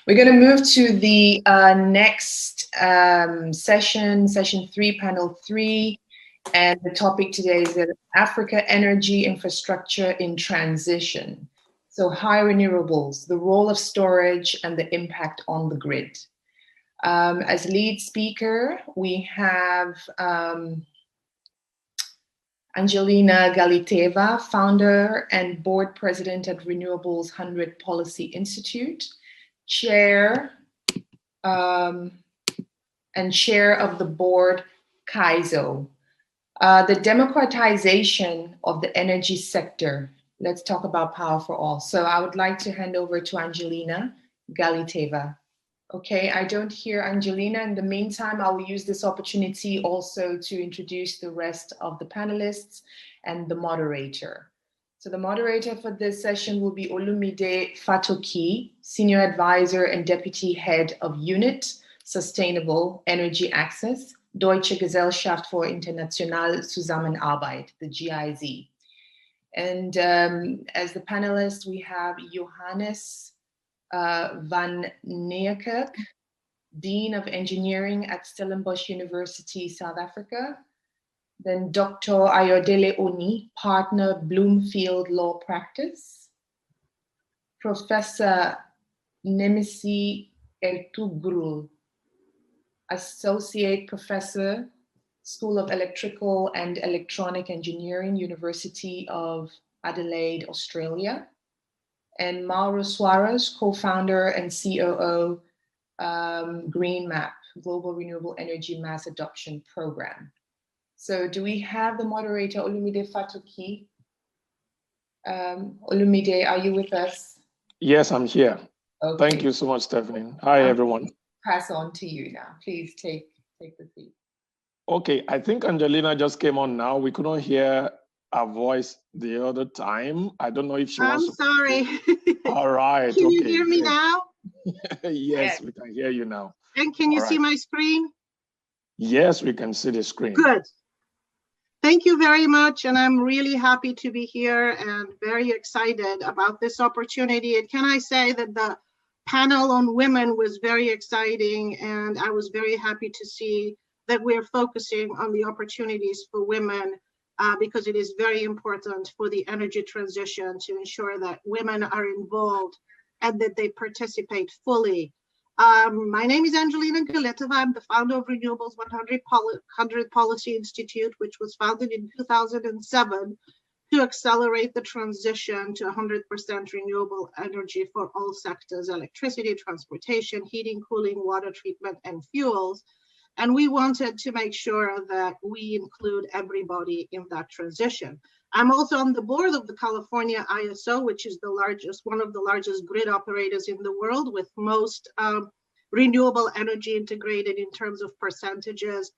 We're going to move to the next session 3, panel 3. And the topic today is Africa Energy Infrastructure in Transition. So high renewables, the role of storage and the impact on the grid. As lead speaker, we have Angelina Galiteva, founder and board president at Renewables 100 Policy Institute, chair and chair of the board, CAISO. The democratization of the energy sector. Let's talk about power for all. So I would like to hand over to Angelina Galiteva. Okay, I don't hear Angelina. In the meantime, I will use this opportunity also to introduce the rest of the panelists and the moderator. So the moderator for this session will be Olumide Fatoki, Senior Advisor and Deputy Head of Unit Sustainable Energy Access, Deutsche Gesellschaft für internationale Zusammenarbeit, the GIZ. And as the panelists, we have Johannes van Niekerk, Dean of Engineering at Stellenbosch University, South Africa. Then Dr. Ayodele Oni, Partner, Bloomfield Law Practice. Professor Nemesi Ertugrul, Associate Professor, School of Electrical and Electronic Engineering, University of Adelaide, Australia. And Mauro Suarez, co-founder and COO, Green Map, Global Renewable Energy Mass Adoption Program. So do we have the moderator, Olumide Fatoki? Olumide, are you with us? Yes, I'm here. Okay. Thank you so much, Stephanie. Hi, everyone. Pass on to you now. Please take the seat. Okay, I think Angelina just came on now. We couldn't hear her voice the other time. I don't know if she wants to... I'm sorry. All right. Can you hear me now? Yes, we can hear you now. And can you see my screen? Yes, we can see the screen. Good. Thank you very much. And I'm really happy to be here and very excited about this opportunity. And can I say that the panel on women was very exciting, and I was very happy to see that we're focusing on the opportunities for women because it is very important for the energy transition to ensure that women are involved and that they participate fully. My name is Angelina Galiteva. I'm the founder of Renewables 100 Policy Institute, which was founded in 2007 to accelerate the transition to 100% renewable energy for all sectors: electricity, transportation, heating, cooling, water treatment, and fuels. And we wanted to make sure that we include everybody in that transition. I'm also on the board of the California ISO, which is one of the largest grid operators in the world, with most renewable energy integrated in terms of percentages.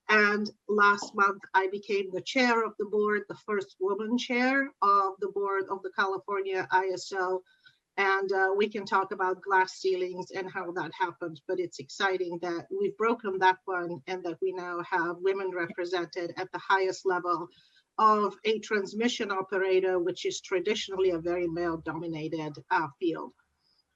And last month, I became the chair of the board, the first woman chair of the board of the California ISO. And we can talk about glass ceilings and how that happened, but it's exciting that we've broken that one and that we now have women represented at the highest level of a transmission operator, which is traditionally a very male-dominated field.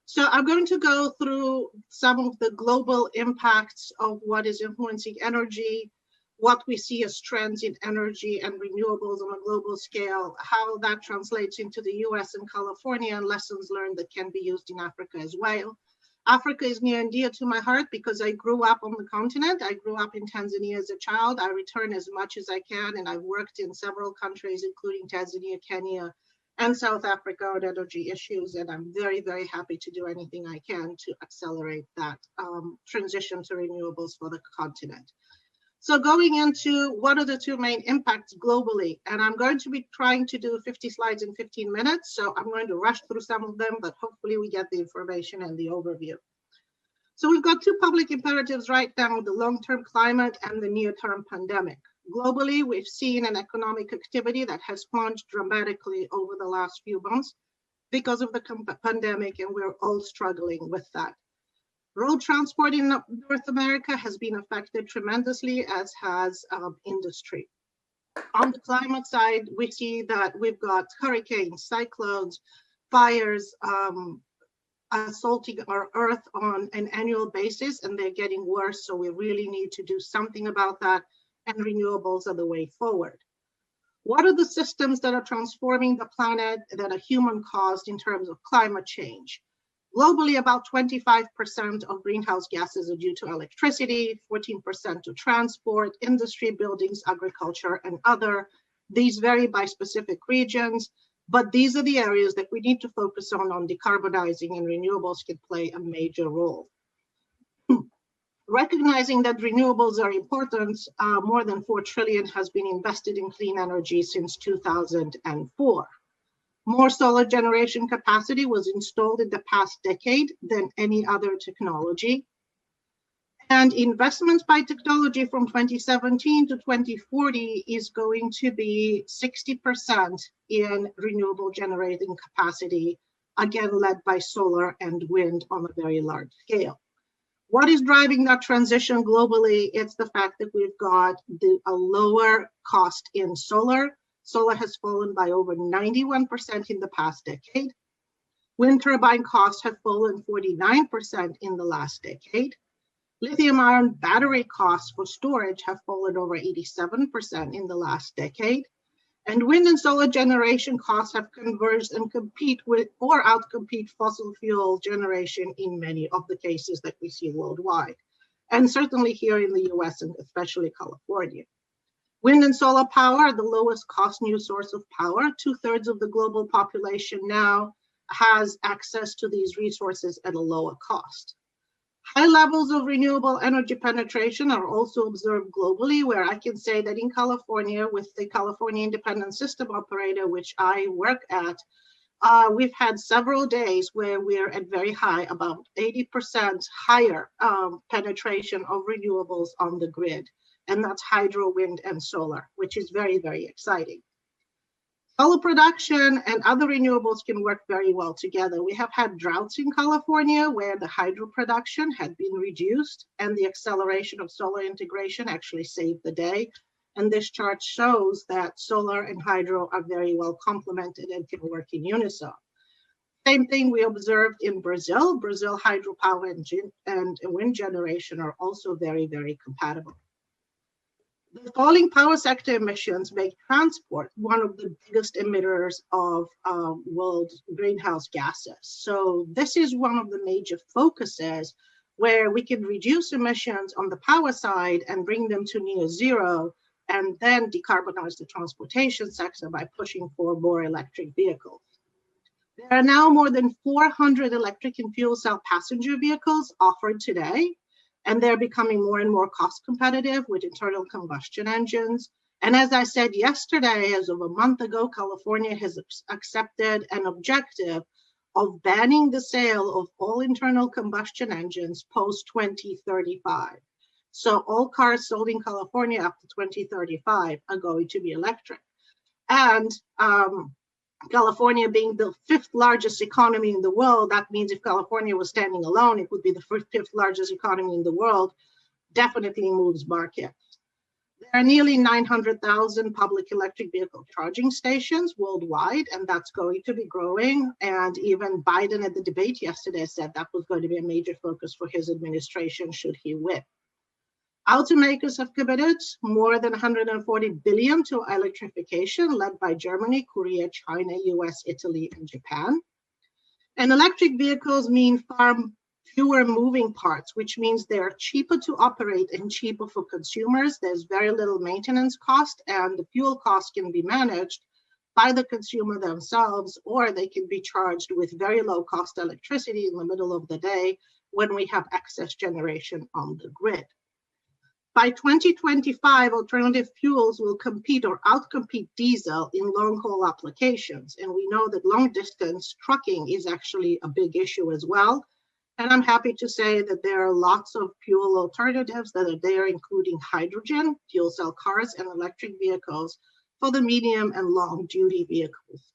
So I'm going to go through some of the global impacts of what is influencing energy, what we see as trends in energy and renewables on a global scale, how that translates into the US and California, and lessons learned that can be used in Africa as well. Africa is near and dear to my heart because I grew up on the continent. I grew up in Tanzania as a child. I return as much as I can, and I've worked in several countries, including Tanzania, Kenya, and South Africa on energy issues. And I'm very, very happy to do anything I can to accelerate that transition to renewables for the continent. So going into what are the two main impacts globally, and I'm going to be trying to do 50 slides in 15 minutes, so I'm going to rush through some of them, but hopefully we get the information and the overview. So we've got two public imperatives right now: the long-term climate and the near-term pandemic. Globally, we've seen an economic activity that has plunged dramatically over the last few months because of the pandemic, and we're all struggling with that. Road transport in North America has been affected tremendously, as has industry. On the climate side, we see that we've got hurricanes, cyclones, fires, assaulting our Earth on an annual basis, and they're getting worse. So we really need to do something about that, and renewables are the way forward. What are the systems that are transforming the planet that are human caused in terms of climate change? Globally, about 25% of greenhouse gases are due to electricity, 14% to transport, industry, buildings, agriculture, and other. These vary by specific regions, but these are the areas that we need to focus on decarbonizing, and renewables can play a major role. Recognizing that renewables are important, more than 4 trillion has been invested in clean energy since 2004. More solar generation capacity was installed in the past decade than any other technology. And investments by technology from 2017 to 2040 is going to be 60% in renewable generating capacity, again led by solar and wind on a very large scale. What is driving that transition globally? It's the fact that we've got a lower cost in solar. Solar has fallen by over 91% in the past decade. Wind turbine costs have fallen 49% in the last decade. Lithium-ion battery costs for storage have fallen over 87% in the last decade. And wind and solar generation costs have converged and compete with or outcompete fossil fuel generation in many of the cases that we see worldwide, and certainly here in the US and especially California. Wind and solar power are the lowest cost new source of power. 2/3 of the global population now has access to these resources at a lower cost. High levels of renewable energy penetration are also observed globally, where I can say that in California, with the California Independent System Operator, which I work at, we've had several days where we're at very high, about 80% higher penetration of renewables on the grid. And that's hydro, wind, and solar, which is very, very exciting. Solar production and other renewables can work very well together. We have had droughts in California where the hydro production had been reduced, and the acceleration of solar integration actually saved the day. And this chart shows that solar and hydro are very well complemented and can work in unison. Same thing we observed in Brazil. Brazil hydropower and wind generation are also very, very compatible. The falling power sector emissions make transport one of the biggest emitters of world greenhouse gases. So this is one of the major focuses where we can reduce emissions on the power side and bring them to near zero, and then decarbonize the transportation sector by pushing for more electric vehicles. There are now more than 400 electric and fuel cell passenger vehicles offered today, and they're becoming more and more cost competitive with internal combustion engines. And as I said yesterday, as of a month ago, California has accepted an objective of banning the sale of all internal combustion engines post-2035. So all cars sold in California after 2035 are going to be electric. And California being the 5th largest economy in the world, that means if California was standing alone, it would be the 5th largest economy in the world, definitely moves markets. There are nearly 900,000 public electric vehicle charging stations worldwide, and that's going to be growing. And even Biden at the debate yesterday said that was going to be a major focus for his administration should he win. Automakers have committed more than 140 billion to electrification, led by Germany, Korea, China, US, Italy, and Japan. And electric vehicles mean far fewer moving parts, which means they're cheaper to operate and cheaper for consumers. There's very little maintenance cost, and the fuel cost can be managed by the consumer themselves, or they can be charged with very low cost electricity in the middle of the day when we have excess generation on the grid. By 2025, alternative fuels will compete or outcompete diesel in long-haul applications. And we know that long-distance trucking is actually a big issue as well. And I'm happy to say that there are lots of fuel alternatives that are there, including hydrogen, fuel cell cars, and electric vehicles for the medium and long-duty vehicles.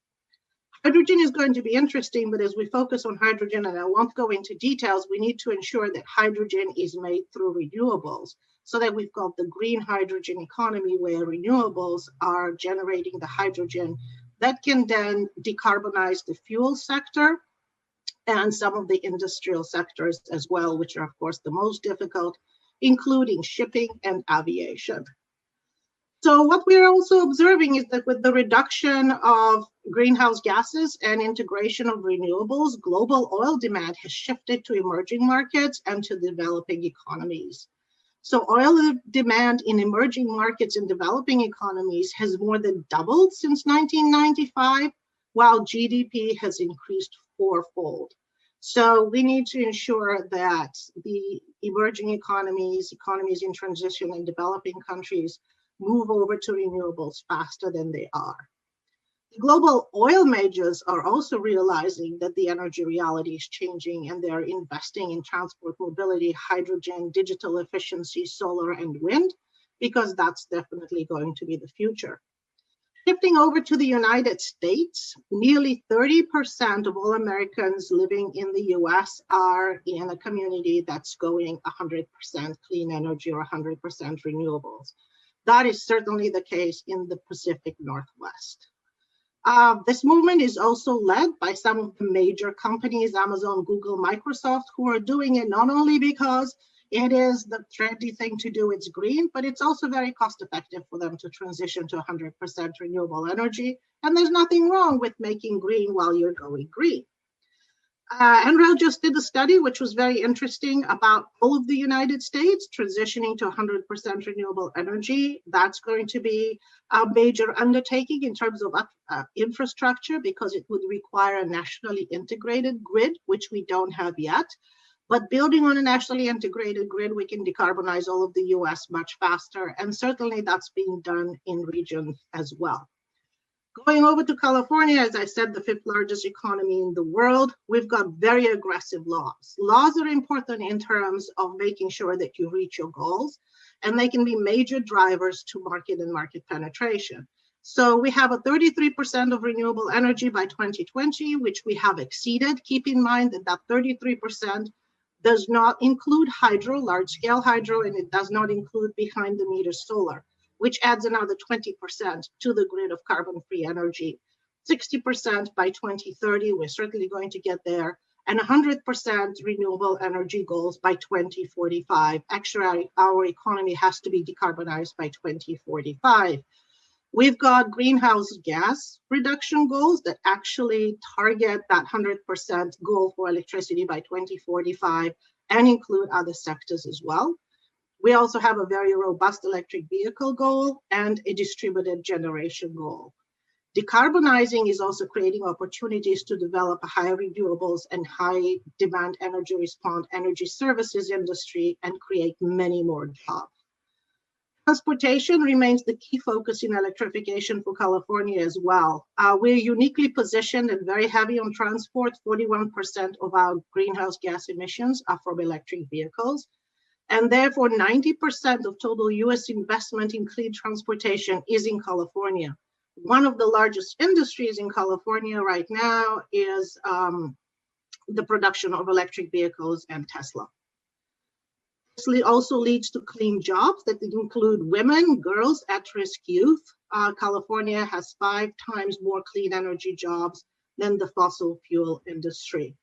Hydrogen is going to be interesting, but as we focus on hydrogen, and I won't go into details, we need to ensure that hydrogen is made through renewables, so that we've got the green hydrogen economy where renewables are generating the hydrogen that can then decarbonize the fuel sector and some of the industrial sectors as well, which are of course the most difficult, including shipping and aviation. So what we're also observing is that with the reduction of greenhouse gases and integration of renewables, global oil demand has shifted to emerging markets and to developing economies. So oil demand in emerging markets and developing economies has more than doubled since 1995, while GDP has increased fourfold. So we need to ensure that the emerging economies, economies in transition and developing countries move over to renewables faster than they are. The global oil majors are also realizing that the energy reality is changing, and they're investing in transport, mobility, hydrogen, digital efficiency, solar, and wind, because that's definitely going to be the future. Shifting over to the United States, nearly 30% of all Americans living in the US are in a community that's going 100% clean energy or 100% renewables. That is certainly the case in the Pacific Northwest. This movement is also led by some of the major companies, Amazon, Google, Microsoft, who are doing it not only because it is the trendy thing to do, it's green, but it's also very cost effective for them to transition to 100% renewable energy. And there's nothing wrong with making green while you're going green. NREL just did a study, which was very interesting, about all of the United States transitioning to 100% renewable energy. That's going to be a major undertaking in terms of infrastructure, because it would require a nationally integrated grid, which we don't have yet. But building on a nationally integrated grid, we can decarbonize all of the US much faster. And certainly that's being done in regions as well. Going over to California, as I said, the 5th largest economy in the world, we've got very aggressive laws. Laws are important in terms of making sure that you reach your goals, and they can be major drivers to market and market penetration. So we have a 33% of renewable energy by 2020, which we have exceeded. Keep in mind that that 33% does not include hydro, large-scale hydro, and it does not include behind-the-meter solar, which adds another 20% to the grid of carbon-free energy. 60% by 2030, we're certainly going to get there, and 100% renewable energy goals by 2045. Actually, our economy has to be decarbonized by 2045. We've got greenhouse gas reduction goals that actually target that 100% goal for electricity by 2045 and include other sectors as well. We also have a very robust electric vehicle goal and a distributed generation goal. Decarbonizing is also creating opportunities to develop a high renewables and high demand energy response energy services industry and create many more jobs. Transportation remains the key focus in electrification for California as well. We're uniquely positioned and very heavy on transport. 41% of our greenhouse gas emissions are from electric vehicles. And therefore, 90% of total US investment in clean transportation is in California. One of the largest industries in California right now is the production of electric vehicles and Tesla. This also leads to clean jobs that include women, girls, at-risk youth. California has 5 times more clean energy jobs than the fossil fuel industry.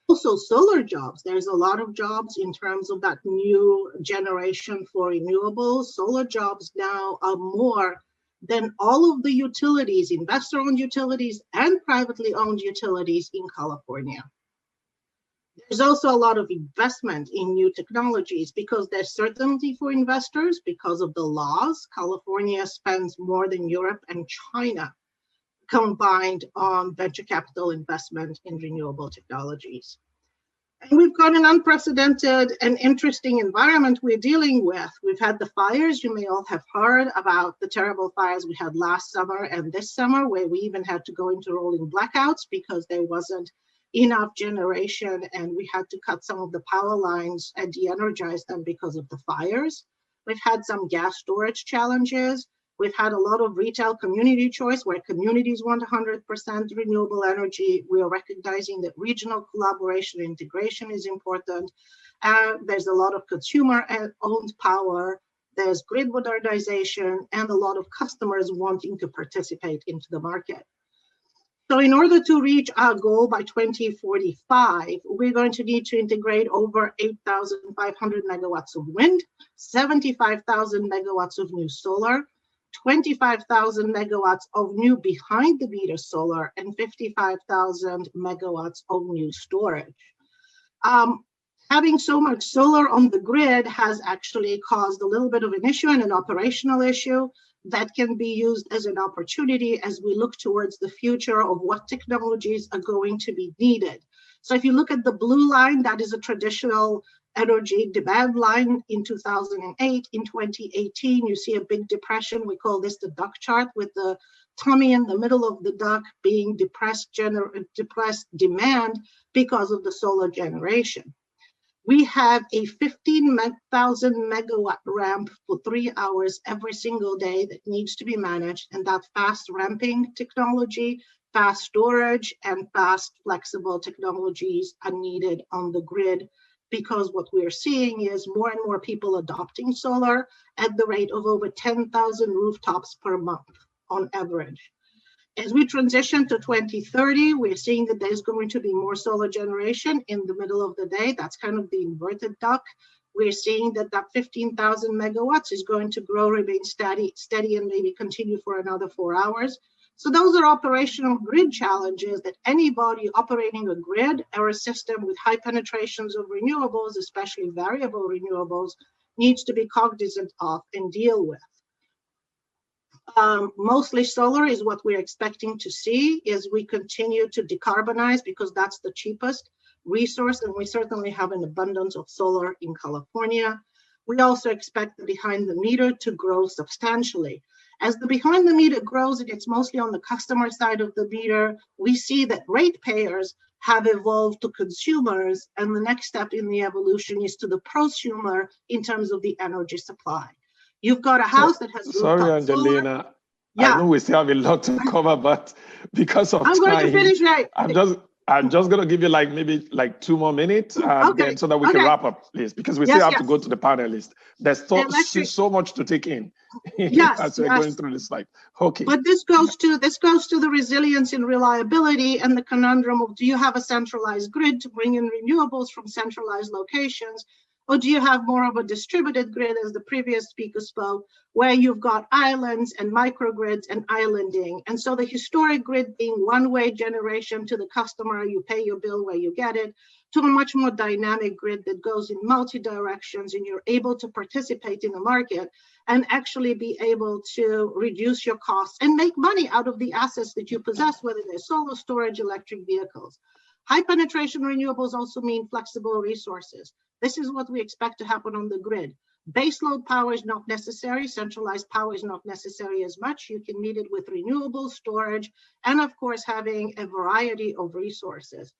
Also, solar jobs. There's a lot of jobs in terms of that new generation for renewables. Solar jobs now are more than all of the utilities, investor-owned utilities and privately owned utilities in California. There's also a lot of investment in new technologies because there's certainty for investors because of the laws. California spends more than Europe and China combined on venture capital investment in renewable technologies. And we've got an unprecedented and interesting environment we're dealing with. We've had the fires. You may all have heard about the terrible fires we had last summer and this summer, where we even had to go into rolling blackouts because there wasn't enough generation, and we had to cut some of the power lines and de-energize them because of the fires. We've had some gas storage challenges. We've had a lot of retail community choice where communities want 100% renewable energy. We are recognizing that regional collaboration and integration is important. There's a lot of consumer-owned power. There's grid modernization and a lot of customers wanting to participate into the market. So in order to reach our goal by 2045, we're going to need to integrate over 8,500 megawatts of wind, 75,000 megawatts of new solar, 25,000 megawatts of new behind the meter solar, and 55,000 megawatts of new storage. Having so much solar on the grid has actually caused a little bit of an issue and an operational issue that can be used as an opportunity as we look towards the future of what technologies are going to be needed. So if you look at the blue line, that is a traditional energy demand line in 2008. In 2018, you see a big depression. We call this the duck chart, with the tummy in the middle of the duck being depressed demand because of the solar generation. We have a 15,000 megawatt ramp for 3 hours every single day that needs to be managed, and that fast ramping technology, fast storage, and fast flexible technologies are needed on the grid, because what we're seeing is more and more people adopting solar at the rate of over 10,000 rooftops per month on average. As we transition to 2030, we're seeing that there's going to be more solar generation in the middle of the day. That's kind of the inverted duck. We're seeing that that 15,000 megawatts is going to grow, remain steady, and maybe continue for another 4 hours. So those are operational grid challenges that anybody operating a grid or a system with high penetrations of renewables, especially variable renewables, needs to be cognizant of and deal with. Mostly solar is what we're expecting to see as we continue to decarbonize, because that's the cheapest resource, and we certainly have an abundance of solar in California. We also expect the behind the meter to grow substantially. As the behind the meter grows, and it's mostly on the customer side of the meter, we see that ratepayers have evolved to consumers, and the next step in the evolution is to the prosumer in terms of the energy supply. You've got a house that has Sorry, Angelina. Solar. Yeah. I know we still have a lot to cover, but because of I'm time, going to finish right. I'm just going to give you maybe 2 more minutes, then, so that we can wrap up, please, because we still have to go to the panelists. There's so much to take in as we're going through this slide. Okay. But this goes to the resilience and reliability and the conundrum of, do you have a centralized grid to bring in renewables from centralized locations? Or do you have more of a distributed grid, as the previous speaker spoke, where you've got islands and microgrids and islanding? And so the historic grid being one-way generation to the customer, you pay your bill where you get it, to a much more dynamic grid that goes in multi-directions, and you're able to participate in the market and actually be able to reduce your costs and make money out of the assets that you possess, whether they're solar, storage, electric vehicles. High penetration renewables also mean flexible resources. This is what we expect to happen on the grid. Baseload power is not necessary. Centralized power is not necessary as much. You can meet it with renewable storage, and of course, having a variety of resources.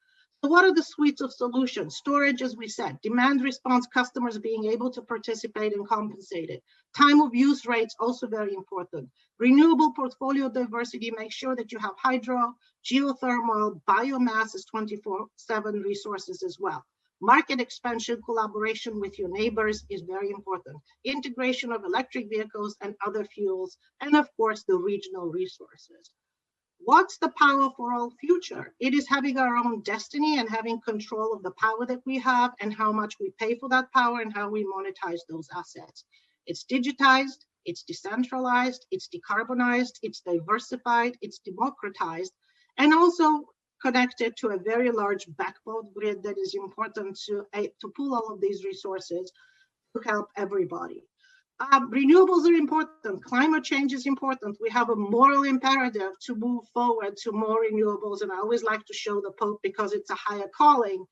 So what are the suites of solutions? Storage, as we said, demand response, customers being able to participate and compensate it. Time of use rates, also very important. Renewable portfolio diversity, make sure that you have hydro, geothermal, biomass as 24/7 resources as well. Market expansion, collaboration with your neighbors is very important. Integration of electric vehicles and other fuels, and of course, the regional resources. What's the power for all future? It is having our own destiny and having control of the power that we have and how much we pay for that power and how we monetize those assets. It's digitized, it's decentralized, it's decarbonized, it's diversified, it's democratized, and also connected to a very large backbone grid that is important to pool all of these resources to help everybody. Renewables are important. Climate change is important. We have a moral imperative to move forward to more renewables. And I always like to show the Pope because it's a higher calling.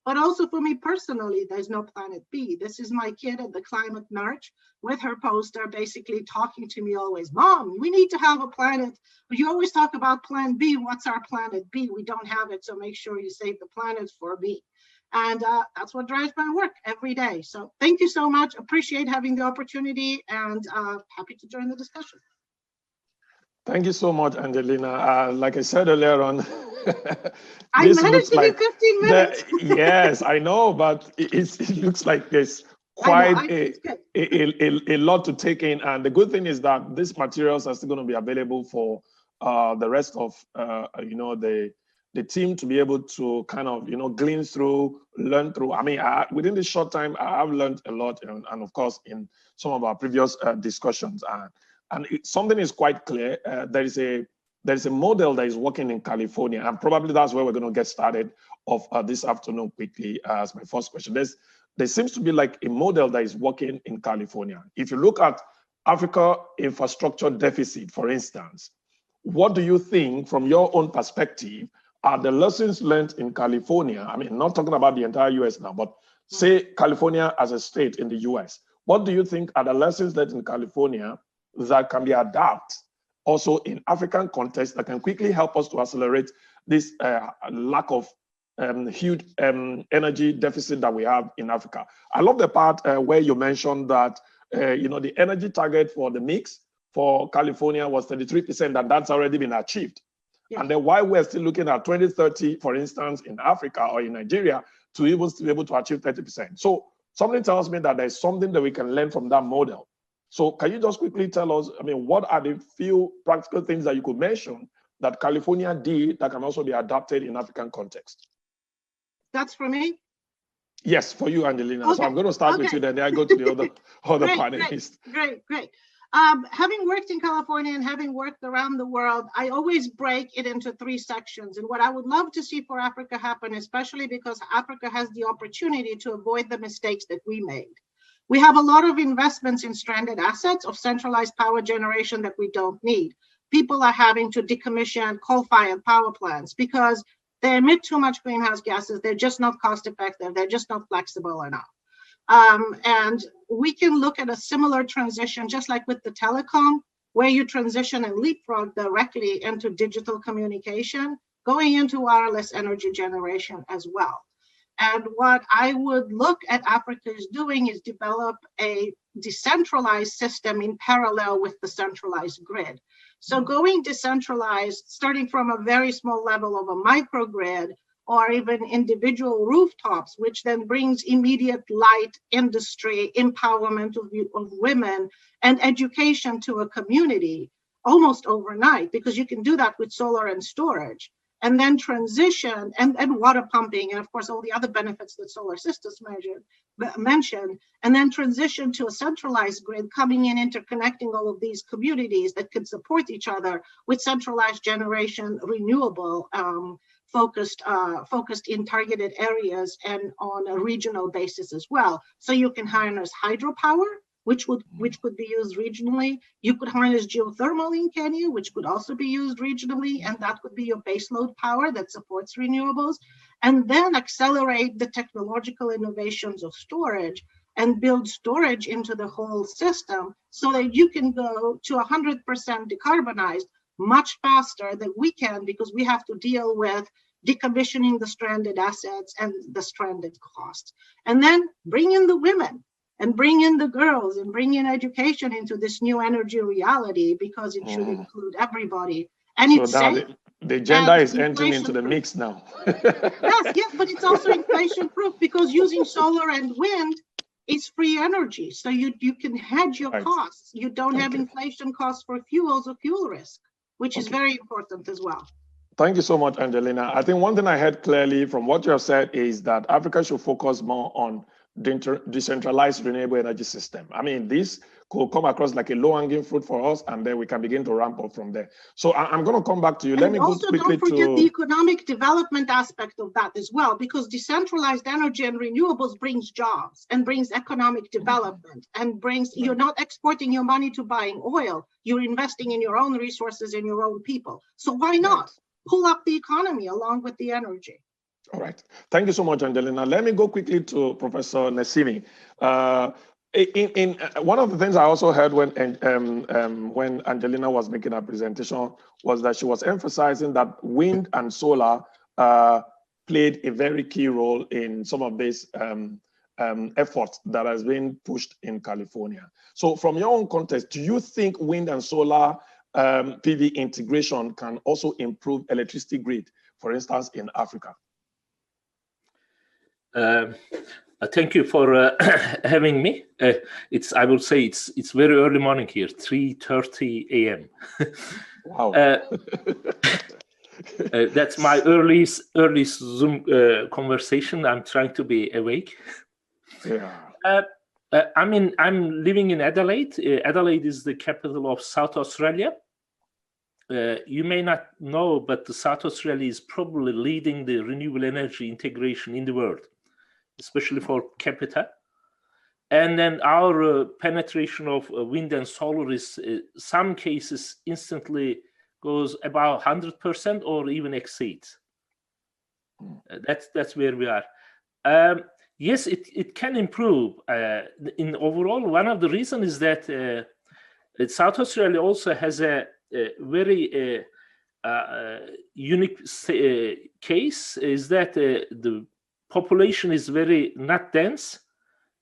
But also for me personally, there's no planet B. This is my kid at the climate march with her poster basically talking to me always, Mom, we need to have a planet. But you always talk about plan B. What's our planet B? We don't have it. So make sure you save the planet for me. And that's what drives my work every day. So thank you so much. Appreciate having the opportunity and happy to join the discussion. Thank you so much, Angelina. Like I said earlier on, I managed to get 15 minutes. Yes, I know, but it looks like there's quite a lot to take in. And the good thing is that these materials are still going to be available for the rest of, the team to be able to kind of, glean through, learn through. I mean, within this short time, I've learned a lot, and of course, in some of our previous discussions, and something is quite clear. There is a model that is working in California, and probably that's where we're going to get started off this afternoon quickly as my first question. There seems to be like a model that is working in California. If you look at Africa infrastructure deficit, for instance, what do you think from your own perspective are the lessons learned in California? I mean, not talking about the entire US now, but say California as a state in the US. What do you think are the lessons learned in California that can be adapted also in African context that can quickly help us to accelerate this lack of huge energy deficit that we have in Africa? I love the part where you mentioned that the energy target for the mix for California was 33%, and that's already been achieved. Yeah. And then why we're still looking at 2030, for instance, in Africa or in Nigeria, to even be able to achieve 30%. So something tells me that there's something that we can learn from that model. So can you just quickly tell us, I mean, what are the few practical things that you could mention that California did that can also be adapted in African context? That's for me? Yes, for you, Angelina. Okay. So I'm going to start with you, then I go to the other panelists. Great. Having worked in California and having worked around the world, I always break it into 3 sections. And what I would love to see for Africa happen, especially because Africa has the opportunity to avoid the mistakes that we made. We have a lot of investments in stranded assets of centralized power generation that we don't need. People are having to decommission coal-fired power plants because they emit too much greenhouse gases. They're just not cost effective. They're just not flexible enough. And we can look at a similar transition, just like with the telecom, where you transition and leapfrog directly into digital communication, going into wireless energy generation as well. And what I would look at Africa is doing is develop a decentralized system in parallel with the centralized grid. So going decentralized, starting from a very small level of a microgrid, or even individual rooftops, which then brings immediate light, industry, empowerment of women, and education to a community almost overnight, because you can do that with solar and storage, and then transition, and water pumping, and of course, all the other benefits that solar systems mentioned, and then transition to a centralized grid coming in, interconnecting all of these communities that could support each other with centralized generation, renewable, focused in targeted areas and on a regional basis as well. So you can harness hydropower, which could be used regionally. You could harness geothermal in Kenya, which could also be used regionally, and that could be your baseload power that supports renewables. And then accelerate the technological innovations of storage and build storage into the whole system so that you can go to 100% decarbonized much faster than we can, because we have to deal with decommissioning the stranded assets and the stranded costs. And then bring in the women and bring in the girls and bring in education into this new energy reality, because it should include everybody. And so it's safe. The gender is entering into the mix now. yes, but it's also inflation proof, because using solar and wind is free energy. So you can hedge your costs. You don't have inflation costs for fuels or fuel risk, which is very important as well. Thank you so much, Angelina. I think one thing I heard clearly from what you have said is that Africa should focus more on the decentralized renewable energy system. I mean, this could come across like a low-hanging fruit for us, and then we can begin to ramp up from there. So I'm going to come back to you. Let me go quickly to... Also, don't forget the economic development aspect of that as well, because decentralized energy and renewables brings jobs and brings economic development and brings... You're not exporting your money to buying oil. You're investing in your own resources and your own people. So why not pull up the economy along with the energy? All right. Thank you so much, Angelina. Let me go quickly to Professor Nesimi. In one of the things I also heard when Angelina was making her presentation was that she was emphasizing that wind and solar played a very key role in some of this effort that has been pushed in California. So from your own context, do you think wind and solar PV integration can also improve electricity grid, for instance, in Africa? Thank you for having me. I will say it's very early morning here, 3:30 a.m. Wow. That's my early Zoom conversation. I'm trying to be awake. Yeah. I'm living in Adelaide. Adelaide is the capital of South Australia. You may not know, but the South Australia is probably leading the renewable energy integration in the world, especially for capita. And then our penetration of wind and solar is, some cases, instantly goes about 100% or even exceeds. That's where we are. Yes, it can improve. In overall, one of the reasons is that South Australia also has a very unique case, is that the population is very not dense,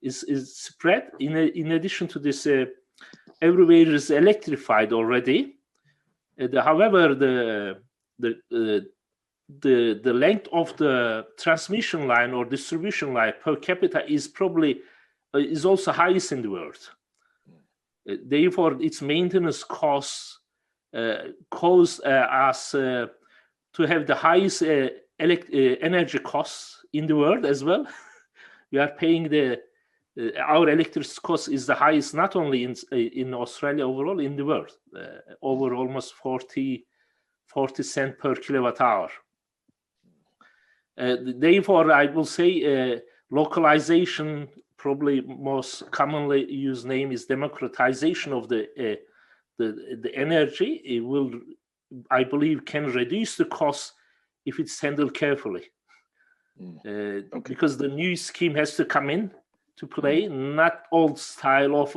is spread. In addition to this, everywhere is electrified already. However, the length of the transmission line or distribution line per capita is probably is also highest in the world. Therefore, its maintenance costs cause us to have the highest energy costs in the world as well. We are paying our electricity cost is the highest not only in Australia overall, in the world, over almost 40 cents per kilowatt hour. Therefore, I will say localization, probably most commonly used name is democratization of the energy. It will, I believe, can reduce the cost if it's handled carefully. Okay. Because the new scheme has to come in to play, not old style of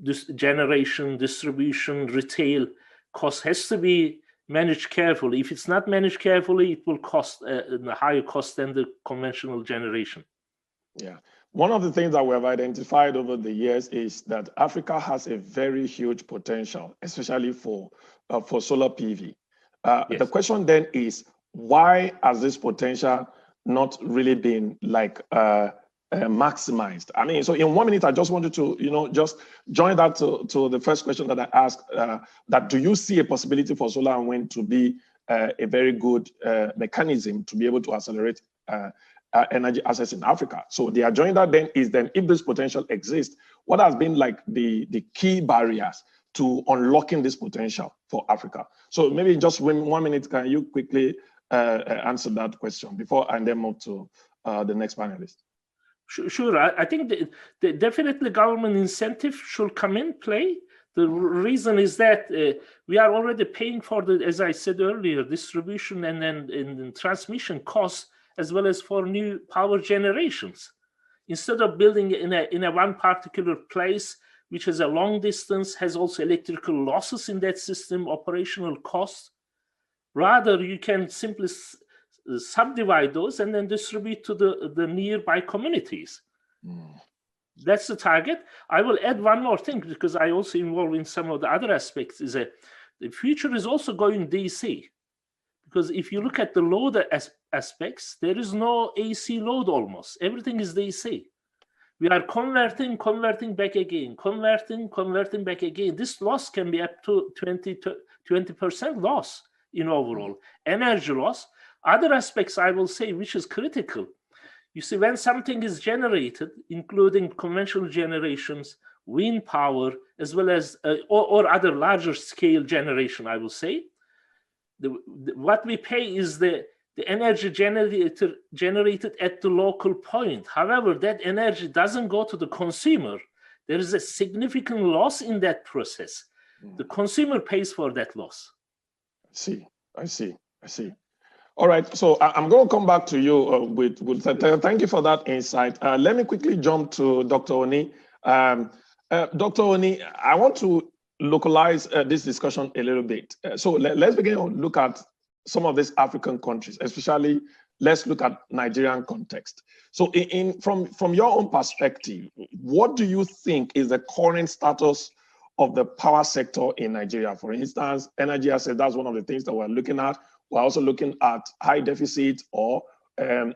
this generation, distribution, retail cost has to be managed carefully. If it's not managed carefully, it will cost a higher cost than the conventional generation. Yeah. One of the things that we have identified over the years is that Africa has a very huge potential, especially for solar PV. Yes. The question then is, why has this potential not really been like maximized? I mean, so in 1 minute, I just wanted to, just join that to the first question that I asked, that do you see a possibility for solar and wind to be a very good mechanism to be able to accelerate energy access in Africa? So the adjoinder then is if this potential exists, what has been like the key barriers to unlocking this potential for Africa? So maybe just in 1 minute, can you quickly answer that question before I then move to the next panelist? Sure. I think definitely government incentive should come in play. The reason is that we are already paying for as I said earlier, distribution and then in transmission costs, as well as for new power generations. Instead of building in a one particular place, which has a long distance, has also electrical losses in that system, operational costs, rather you can simply subdivide those and then distribute to the nearby communities. That's the target. I will add one more thing, because I also involved in some of the other aspects, is that the future is also going DC. Because if you look at the load aspects, there is no AC load almost. Everything is DC. We are converting back again, converting back again. This loss can be up to 20% loss in overall energy loss. Other aspects I will say, which is critical. You see, when something is generated, including conventional generations, wind power, as well as or other larger scale generation, I will say, what we pay is the energy generated at the local point. However, that energy doesn't go to the consumer. There is a significant loss in that process. The consumer pays for that loss. I see. All right, so I'm going to come back to you thank you for that insight. Let me quickly jump to Dr. Oni. Dr. Oni, I want to localize this discussion a little bit. So let's begin to look at some of these African countries, especially let's look at Nigerian context. So from your own perspective, what do you think is the current status of the power sector in Nigeria? For instance, energy assets, that's one of the things that we're looking at. We're also looking at high deficit or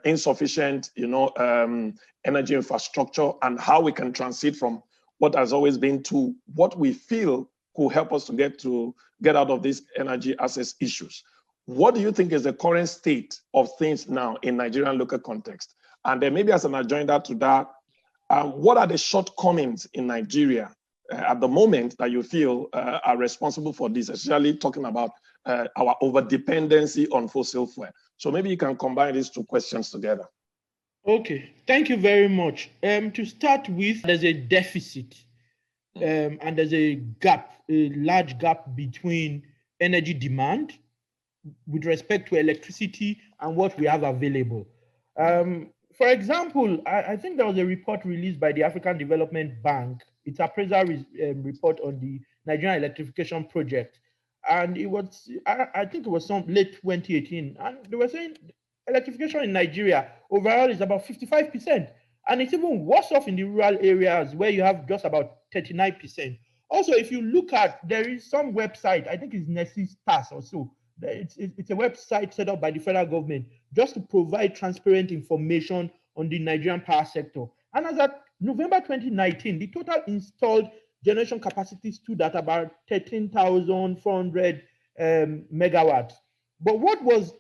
insufficient, energy infrastructure, and how we can transit from what has always been to what we feel could help us to get out of these energy access issues. What do you think is the current state of things now in Nigerian local context? And then maybe as an agenda to that, what are the shortcomings in Nigeria at the moment that you feel are responsible for this, especially talking about our over-dependency on fossil fuel? So maybe you can combine these two questions together. Okay, thank you very much. To start with, there's a deficit and there's a gap, a large gap between energy demand with respect to electricity and what we have available. For example, I think there was a report released by the African Development Bank. It's appraisal report on the Nigerian electrification project. And it was, I think it was some late 2018. And they were saying electrification in Nigeria overall is about 55%. And it's even worse off in the rural areas where you have just about 39%. Also, if you look at, there is some website, I think it's Nessie Stars or so. It's a website set up by the federal government just to provide transparent information on the Nigerian power sector. And as at November 2019, the total installed generation capacity stood at about 13,400 megawatts. But what was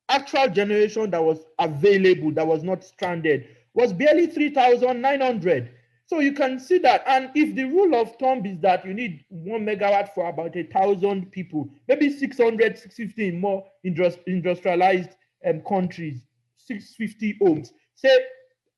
actual generation that was available, that was not stranded, was barely 3,900. So you can see that. And if the rule of thumb is that you need 1 megawatt for about 1,000 people, maybe 600, 650 in more industrialized countries, 650 homes. Say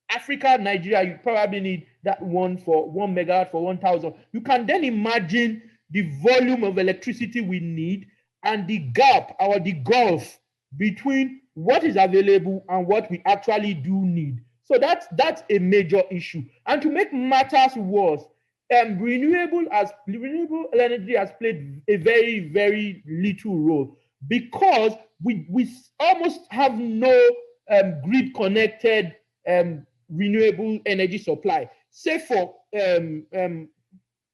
Africa, Nigeria, you probably need that one for 1 megawatt for 1,000. You can then imagine the volume of electricity we need and the gap or the gulf between what is available and what we actually do need. So that's a major issue. And to make matters worse, renewable energy has played a very, very little role because we almost have no grid connected renewable energy supply, say for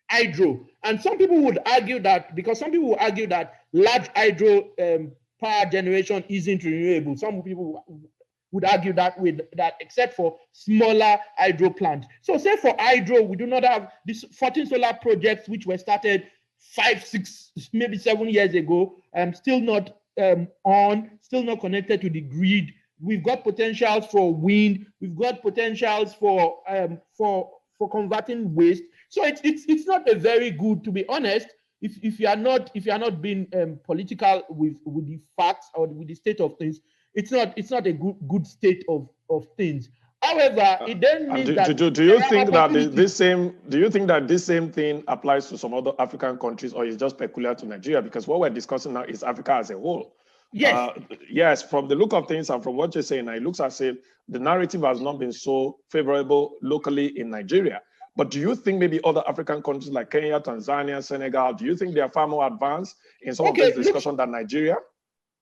hydro. And some people would argue that, because some people would argue that large hydro power generation isn't renewable. Some people would argue that except for smaller hydro plants. So say for hydro, we do not have these 14 solar projects which were started 5, 6, maybe 7 years ago, still not still not connected to the grid. We've got potentials for wind. We've got potentials for converting waste. So it's not a very good, to be honest. If you are not being political with the facts or with the state of things, it's not a good state of things. However, it then means that do you think that this same thing applies to some other African countries, or is just peculiar to Nigeria? Because what we're discussing now is Africa as a whole. Yes. Yes, from the look of things and from what you're saying, it looks as if the narrative has not been so favorable locally in Nigeria. But do you think maybe other African countries like Kenya, Tanzania, Senegal, do you think they are far more advanced in some of this discussion than Nigeria?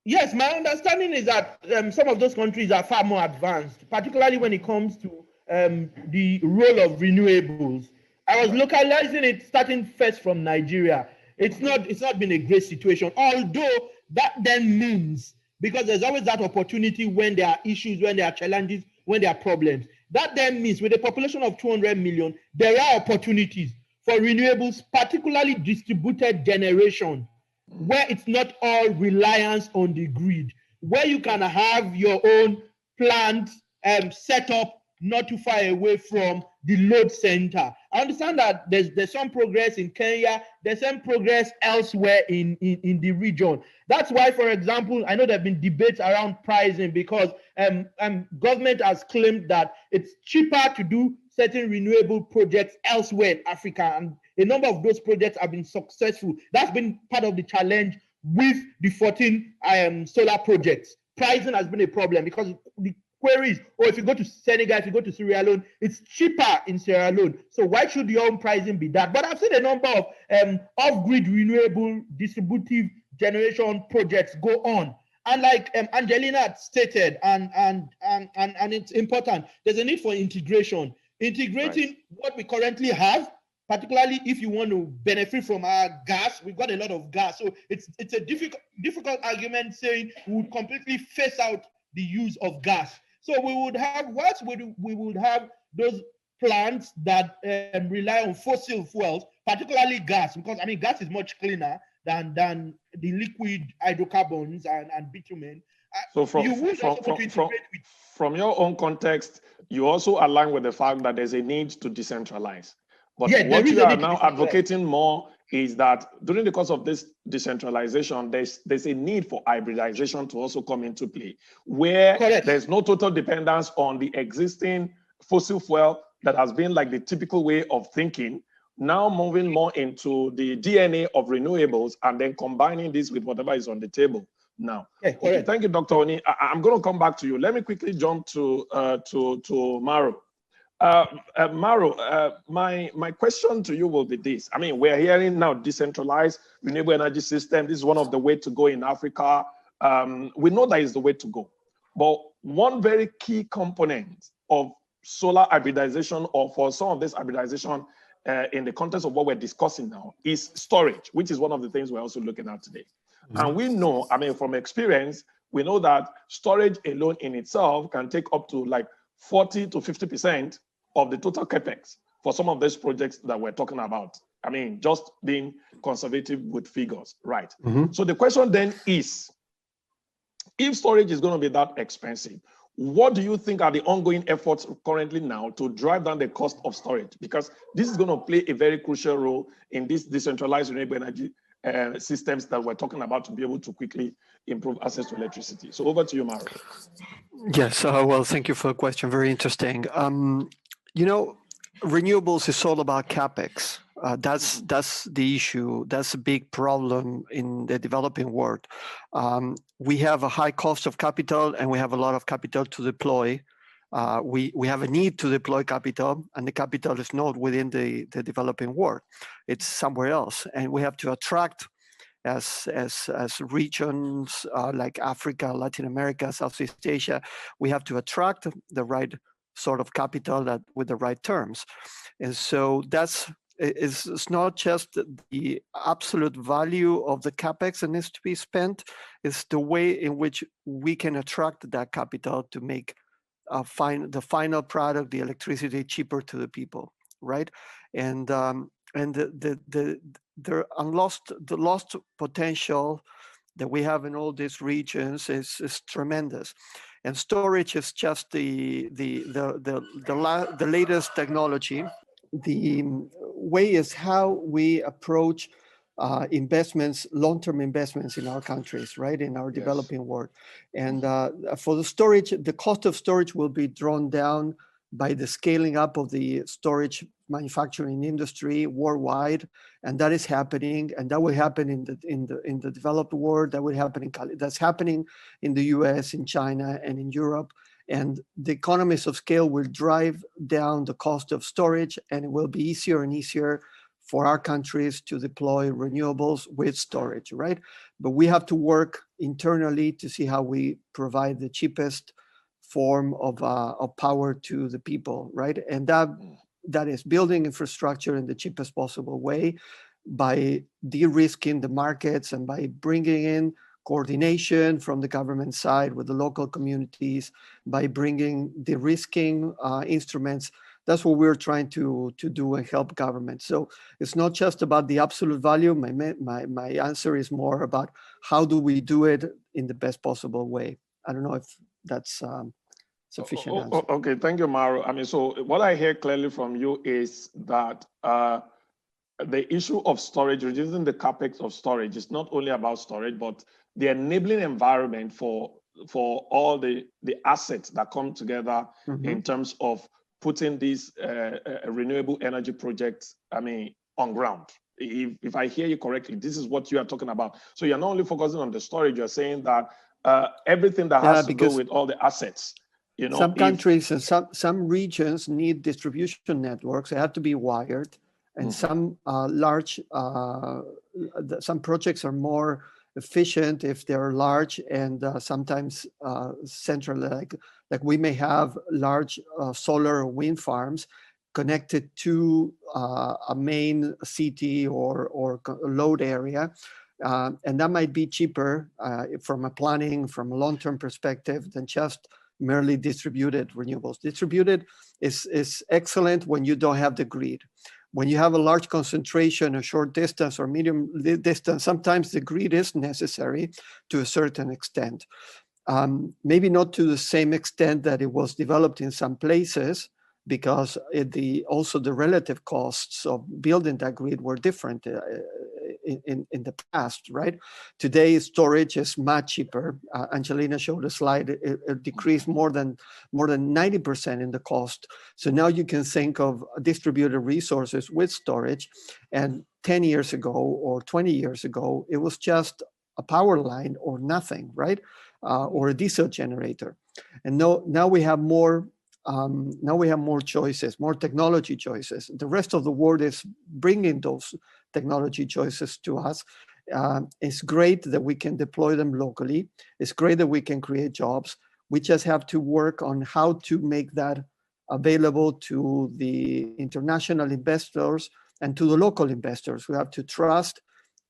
Yes, my understanding is that some of those countries are far more advanced, particularly when it comes to the role of renewables. I was localizing it starting first from Nigeria. It's not been a great situation, although that then means, because there's always that opportunity when there are issues, when there are challenges, when there are problems. That then means with a population of 200 million, there are opportunities for renewables, particularly distributed generation, where it's not all reliance on the grid, where you can have your own plant set up not too far away from the load center. I understand that there's some progress in Kenya, there's some progress elsewhere in the region. That's why, for example, I know there have been debates around pricing because government has claimed that it's cheaper to do certain renewable projects elsewhere in Africa, and a number of those projects have been successful. That's been part of the challenge with the 14 solar projects. Pricing has been a problem because the queries, or if you go to Senegal, if you go to Sierra Leone, it's cheaper in Sierra Leone. So why should your own pricing be that? But I've seen a number of off-grid renewable distributive generation projects go on. And like Angelina had stated, and it's important, there's a need for integrating what we currently have, particularly if you want to benefit from our gas. We've got a lot of gas. So it's a difficult argument saying we would completely phase out the use of gas. So we would have, once we would have those plants that rely on fossil fuels, particularly gas, because I mean gas is much cleaner than the liquid hydrocarbons and bitumen. So from your own context, you also align with the fact that there's a need to decentralize. But yeah, what you are now advocating more is that during the course of this decentralization, there's a need for hybridization to also come into play, where there's no total dependence on the existing fossil fuel that has been like the typical way of thinking, now moving more into the DNA of renewables and then combining this with whatever is on the table now. Okay, thank you, Dr. Oni. I'm going to come back to you. Let me quickly jump to Maro. Maro, my question to you will be this. I mean, we're hearing now decentralized renewable energy system. This is one of the way to go in Africa. We know that is the way to go. But one very key component of solar hybridization, or for some of this hybridization in the context of what we're discussing now, is storage, which is one of the things we're also looking at today. And we know, I mean, from experience, we know that storage alone in itself can take up to like 40 to 50% of the total capex for some of these projects that we're talking about. I mean, just being conservative with figures, right? So the question then is, if storage is going to be that expensive, what do you think are the ongoing efforts currently now to drive down the cost of storage? Because this is going to play a very crucial role in this decentralized renewable energy systems that we're talking about to be able to quickly improve access to electricity. So over to you, Maro. Yes, well, thank you for the question. Very interesting. You know, renewables is all about capex. That's the issue. That's a big problem in the developing world. We have a high cost of capital, and we have a lot of capital to deploy. We have a need to deploy capital, and the capital is not within the developing world. It's somewhere else, and we have to attract as regions like Africa, Latin America, Southeast Asia. We have to attract the right sort of capital that with the right terms, and so it's not just the absolute value of the capex that needs to be spent. It's the way in which we can attract that capital to make the final product, the electricity, cheaper to the people, right? And the lost potential that we have in all these regions is tremendous. And storage is just the latest technology. The way is how we approach investments, long-term investments in our countries, right, in our developing world. And for the storage, the cost of storage will be drawn down by the scaling up of the storage manufacturing industry worldwide, and that is happening, and that will happen in the developed world. That will happen that's happening in the U.S., in China, and in Europe. And the economies of scale will drive down the cost of storage, and it will be easier and easier for our countries to deploy renewables with storage, right? But we have to work internally to see how we provide the cheapest form of power to the people, right? And that is building infrastructure in the cheapest possible way by de-risking the markets and by bringing in coordination from the government side with the local communities, by bringing de-risking instruments. That's what we're trying to do and help government. So it's not just about the absolute value. My answer is more about how do we do it in the best possible way. I don't know if that's sufficient answer. Okay, thank you, Maro. I mean, so what I hear clearly from you is that the issue of storage, reducing the capex of storage, is not only about storage, but the enabling environment for all the assets that come together in terms of putting these renewable energy projects, I mean, on ground. If I hear you correctly, this is what you are talking about. So you're not only focusing on the storage, you're saying that everything that has to do with all the assets. You know, some countries and some regions need distribution networks. They have to be wired, and some some projects are more efficient if they're large and sometimes central. Like we may have large solar or wind farms connected to a main city or load area, and that might be cheaper from a planning, from a long-term perspective than just merely distributed renewables. Distributed is excellent when you don't have the grid. When you have a large concentration, a short distance or medium distance, sometimes the grid is necessary to a certain extent. Maybe not to the same extent that it was developed in some places, because also the relative costs of building that grid were different in the past, right? Today, storage is much cheaper. Angelina showed a slide. It decreased more than 90% in the cost. So now you can think of distributed resources with storage. And 10 years ago or 20 years ago, it was just a power line or nothing, right? Or a diesel generator. And now we have more. Now we have more choices, more technology choices. The rest of the world is bringing those technology choices to us. It's great that we can deploy them locally. It's great that we can create jobs. We just have to work on how to make that available to the international investors and to the local investors who have to trust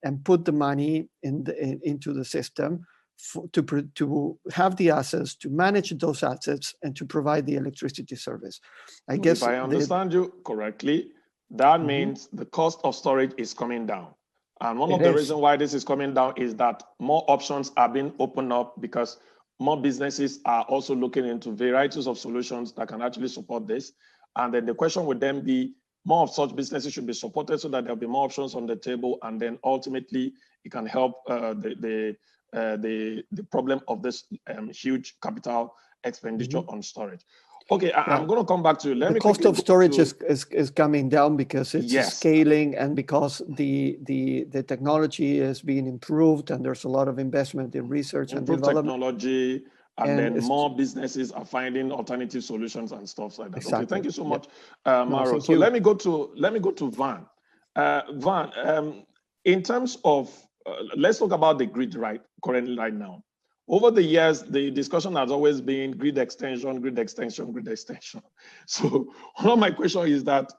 and put the money into the system to have the assets, to manage those assets, and to provide the electricity service. I guess if I understand you correctly, that means the cost of storage is coming down. And one of the reasons why this is coming down is that more options are being opened up, because more businesses are also looking into varieties of solutions that can actually support this. And then the question would then be, more of such businesses should be supported so that there'll be more options on the table, and then ultimately it can help the problem of this huge capital expenditure on storage. Okay, I'm going to come back to you. The cost of storage is coming down because it's scaling, and because the technology is being improved, and there's a lot of investment in research and development. Technology, and then more businesses are finding alternative solutions and stuff like that. Exactly. Okay, thank you so much, Mauro. So let me go to Van. Van, in terms of let's talk about the grid currently right now. Over the years, the discussion has always been grid extension, grid extension, grid extension. So one of my questions is that,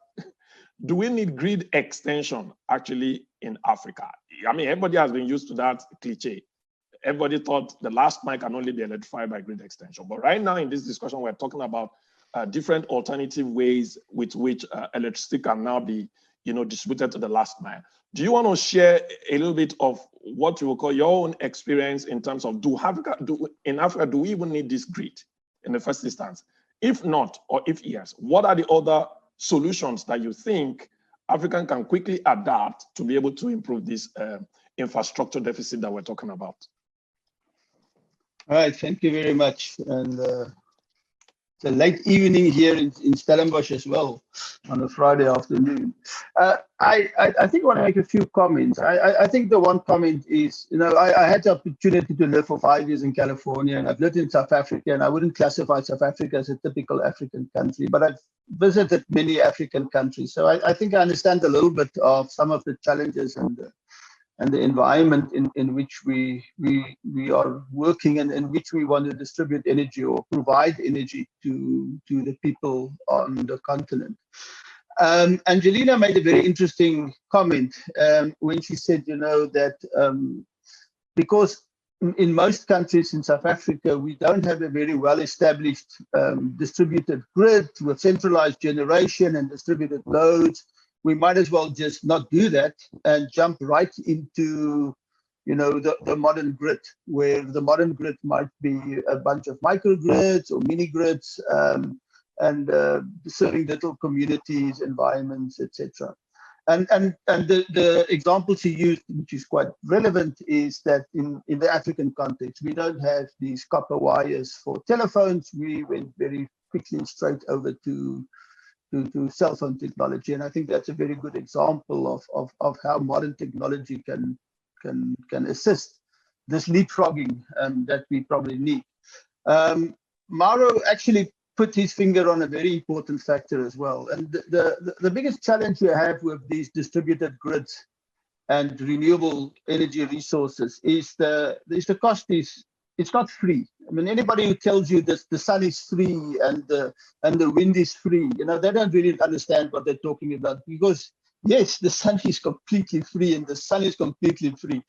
do we need grid extension actually in Africa? I mean, everybody has been used to that cliche. Everybody thought the last mile can only be electrified by grid extension. But right now in this discussion, we're talking about different alternative ways with which electricity can now be distributed to the last mile. Do you want to share a little bit of what you will call your own experience in terms of in Africa, do we even need this grid in the first instance? If not, or if yes, what are the other solutions that you think Africa can quickly adapt to be able to improve this infrastructure deficit that we're talking about? All right, thank you very much. And it's a late evening here in Stellenbosch as well on a Friday afternoon. I think I want to make a few comments. I think the one comment is, I had the opportunity to live for 5 years in California, and I've lived in South Africa, and I wouldn't classify South Africa as a typical African country, but I've visited many African countries. So I think I understand a little bit of some of the challenges and the environment in which we are working, and in which we want to distribute energy or provide energy to the people on the continent. Angelina made a very interesting comment when she said, that because in most countries in South Africa, we don't have a very well-established distributed grid with centralized generation and distributed loads. We might as well just not do that and jump right into, the modern grid, where the modern grid might be a bunch of microgrids or mini grids, and serving little communities, environments, etc. And the example she used, which is quite relevant, is that in the African context, we don't have these copper wires for telephones. We went very quickly straight over to cell phone technology, and I think that's a very good example of how modern technology can assist this leapfrogging that we probably need. Mauro actually put his finger on a very important factor as well, and the biggest challenge we have with these distributed grids and renewable energy resources is the cost is. It's not free. I mean, anybody who tells you that the sun is free and the wind is free, they don't really understand what they're talking about. Because yes, the sun is completely free and the sun is completely free,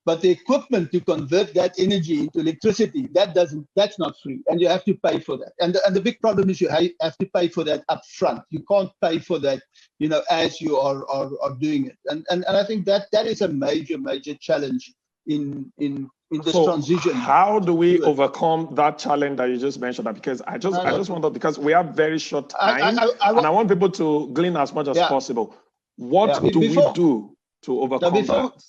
But the equipment to convert that energy into electricity, that's not free, and you have to pay for that. And the big problem is you have to pay for that up front. You can't pay for that, as you are doing it. And I think that is a major challenge in this transition. How do we overcome that challenge that you just mentioned? Because I just wonder, because we have very short time, and I want people to glean as much as possible. What do we do to overcome that?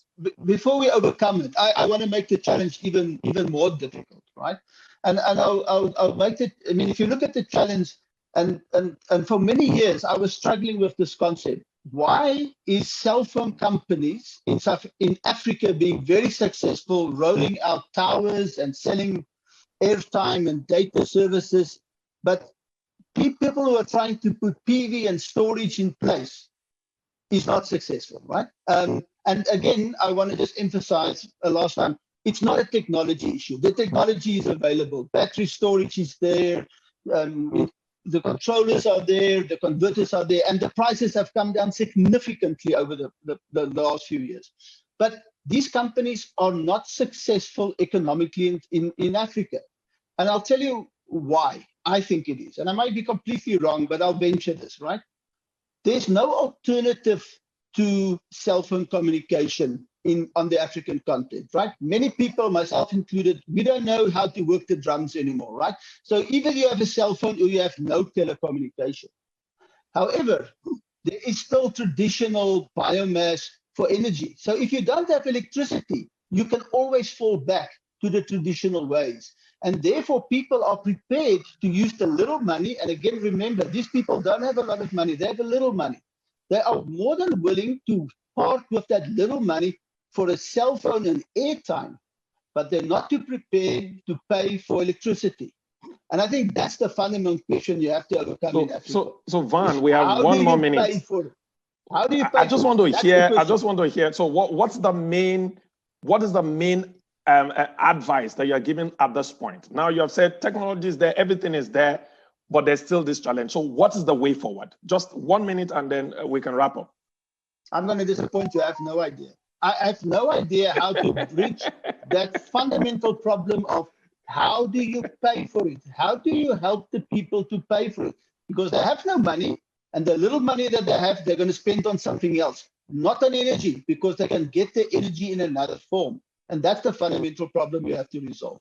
Before we overcome it, I want to make the challenge even more difficult, right? And I'll make it. I mean, if you look at the challenge, and for many years I was struggling with this concept. Why is cell phone companies in Africa being very successful, rolling out towers and selling airtime and data services, but people who are trying to put PV and storage in place is not successful, right? And again, I want to just emphasize last time, it's not a technology issue. The technology is available. Battery storage is there. The controllers are there. The converters are there. And the prices have come down significantly over the last few years. But these companies are not successful economically in Africa. And I'll tell you why I think it is. And I might be completely wrong, but I'll venture this, right? There's no alternative to cell phone communication on the African continent, right? Many people, myself included, we don't know how to work the drums anymore, right? So either you have a cell phone or you have no telecommunication. However, there is still traditional biomass for energy. So if you don't have electricity, you can always fall back to the traditional ways. And therefore, people are prepared to use the little money. And again, remember, these people don't have a lot of money. They have a little money. They are more than willing to part with that little money for a cell phone and airtime, but they're not too prepared to pay for electricity. And I think that's the fundamental question you have to overcome in Africa. So Van, we have one more minute. How do you pay I just want to hear. So what is the main advice that you're giving at this point? Now you have said technology is there, everything is there, but there's still this challenge. So what is the way forward? Just 1 minute and then we can wrap up. I'm going to disappoint you. I have no idea. I have no idea how to bridge that fundamental problem of how do you pay for it? How do you help the people to pay for it? Because they have no money, and the little money that they have, they're going to spend on something else, not on energy, because they can get the energy in another form. And that's the fundamental problem you have to resolve.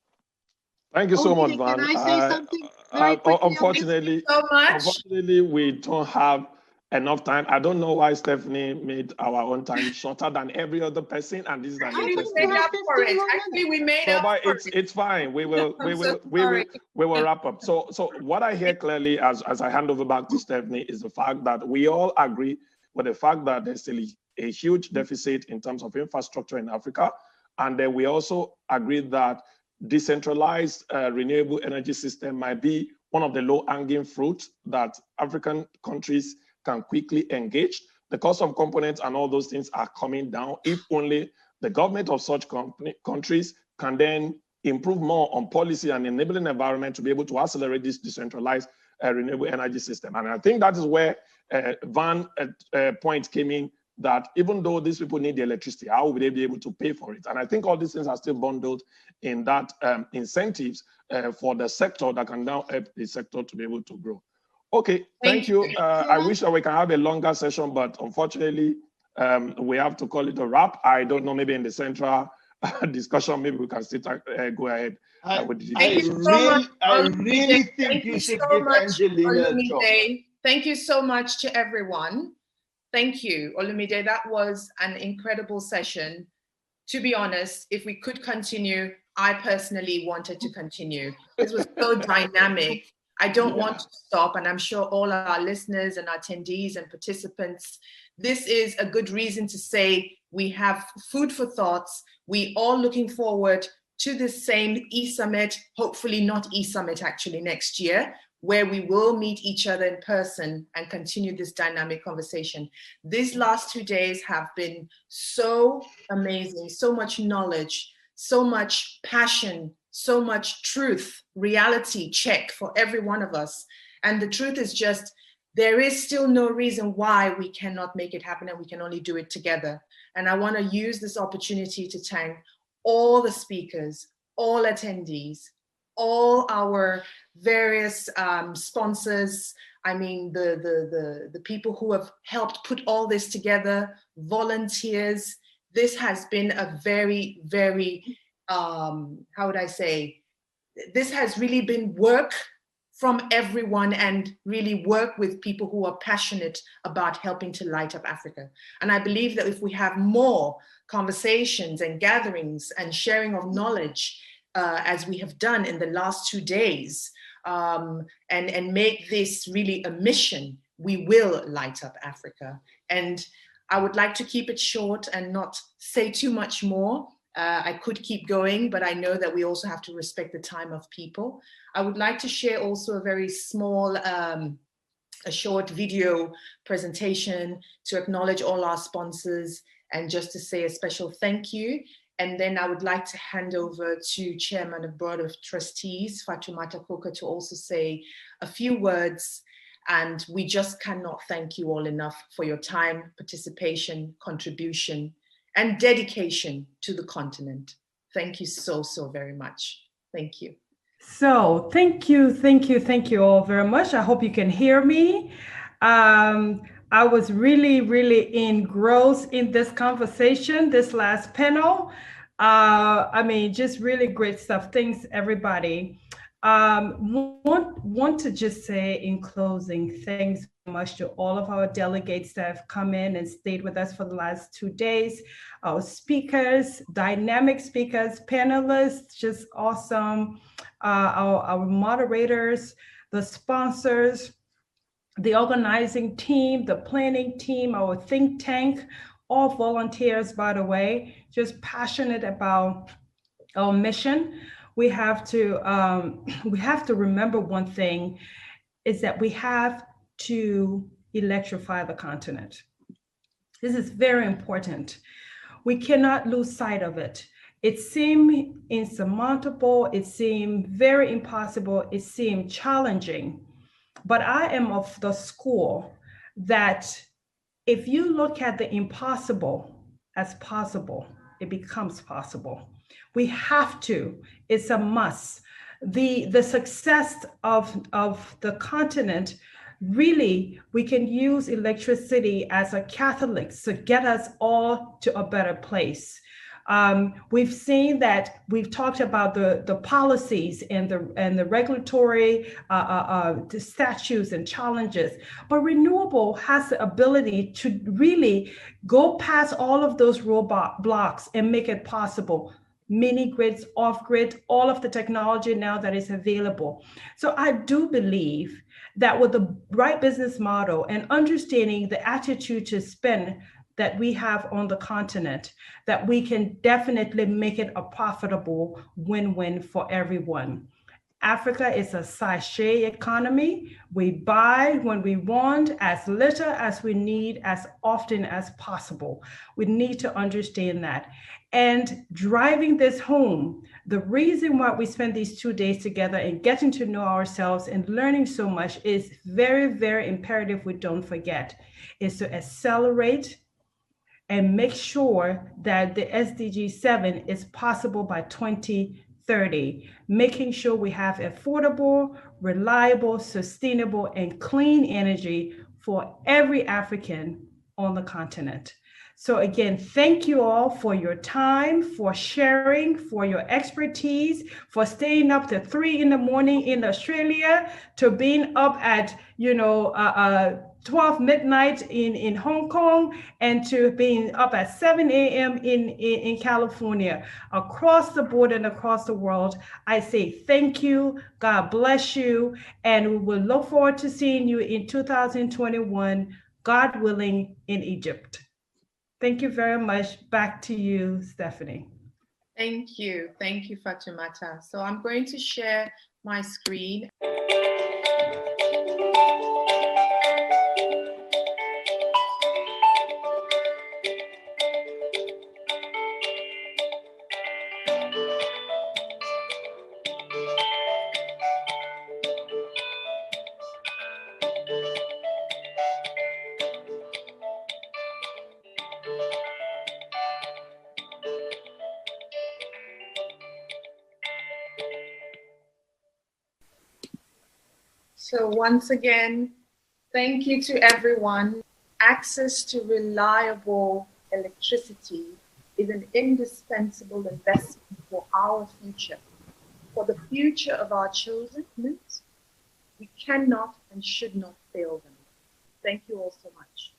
Thank you so much, Van. Can I say something very quickly? Unfortunately, we don't have enough time. I don't know why Stephanie made our own time shorter than every other person, and this is an interesting. Actually, we made up for it. It's fine. We will wrap up. So what I hear clearly as I hand over back to Stephanie is the fact that we all agree with the fact that there's still a huge deficit in terms of infrastructure in Africa, and then we also agree that decentralized renewable energy system might be one of the low-hanging fruits that African countries can quickly engage. The cost of components and all those things are coming down if only the government of such countries can then improve more on policy and enabling environment to be able to accelerate this decentralized renewable energy system. And I think that is where Van's point came in, that even though these people need the electricity, how will they be able to pay for it? And I think all these things are still bundled in that incentives for the sector that can now help the sector to be able to grow. Okay, thank you. I wish that we can have a longer session, but unfortunately, we have to call it a wrap. I don't know, maybe in the central discussion, maybe we can still go ahead with the debate. I really think you should give Angelina a job. Thank you so much to everyone. Thank you, Olumide. That was an incredible session. To be honest, if we could continue, I personally wanted to continue. This was so dynamic. I don't want to stop, and I'm sure all our listeners and attendees and participants, this is a good reason to say we have food for thoughts. We all looking forward to the same eSummit, hopefully not eSummit actually next year, where we will meet each other in person and continue this dynamic conversation. These last 2 days have been so amazing, so much knowledge, so much passion, so much truth, reality check for every one of us. And the truth is just, there is still no reason why we cannot make it happen, and we can only do it together. And I want to use this opportunity to thank all the speakers, all attendees, all our various sponsors. I mean, the people who have helped put all this together, volunteers. This has been a very, very, how would I say, this has really been work from everyone, and really work with people who are passionate about helping to light up Africa. And I believe that if we have more conversations and gatherings and sharing of knowledge, as we have done in the last 2 days, and make this really a mission, we will light up Africa. And I would like to keep it short and not say too much more. I could keep going, but I know that we also have to respect the time of people. I would like to share also a very small, a short video presentation to acknowledge all our sponsors and just to say a special thank you. And then I would like to hand over to Chairman of Board of Trustees, Fatoumata Koka, to also say a few words. And we just cannot thank you all enough for your time, participation, contribution, and dedication to the continent. Thank you so, so very much. Thank you. So thank you all very much. I hope you can hear me. I was really, really engrossed in this conversation, this last panel. I mean, just really great stuff. Thanks, everybody. Want to just say in closing, thanks so much to all of our delegates that have come in and stayed with us for the last 2 days. Our speakers, dynamic speakers, panelists, just awesome. Our moderators, the sponsors, the organizing team, the planning team, our think tank, all volunteers, by the way, just passionate about our mission. We have to remember one thing, is that we have to electrify the continent. This is very important. We cannot lose sight of it. It seemed insurmountable, it seemed very impossible, it seemed challenging. But I am of the school that if you look at the impossible as possible, it becomes possible. We have to, it's a must. The success of the continent, really, we can use electricity as a catalyst to get us all to a better place. We've seen that, we've talked about the policies and the regulatory the statutes and challenges, but renewable has the ability to really go past all of those roadblocks and make it possible. Mini grids, off grid, all of the technology now that is available. So I do believe that with the right business model and understanding the attitude to spend that we have on the continent, that we can definitely make it a profitable win-win for everyone. Africa is a sachet economy. We buy when we want, as little as we need, as often as possible. We need to understand that. And driving this home, the reason why we spend these 2 days together and getting to know ourselves and learning so much is very, very imperative we don't forget, is to accelerate and make sure that the SDG 7 is possible by 2030, making sure we have affordable, reliable, sustainable, and clean energy for every African on the continent. So again, thank you all for your time, for sharing, for your expertise, for staying up to 3 in the morning in Australia, to being up at, 12 midnight in Hong Kong, and to being up at 7 a.m. in California. Across the board and across the world, I say thank you, God bless you, and we will look forward to seeing you in 2021, God willing, in Egypt. Thank you very much. Back to you, Stephanie. Thank you, Fatoumata. So I'm going to share my screen. So once again, thank you to everyone. Access to reliable electricity is an indispensable investment for our future, for the future of our children. We cannot and should not fail them. Thank you all so much.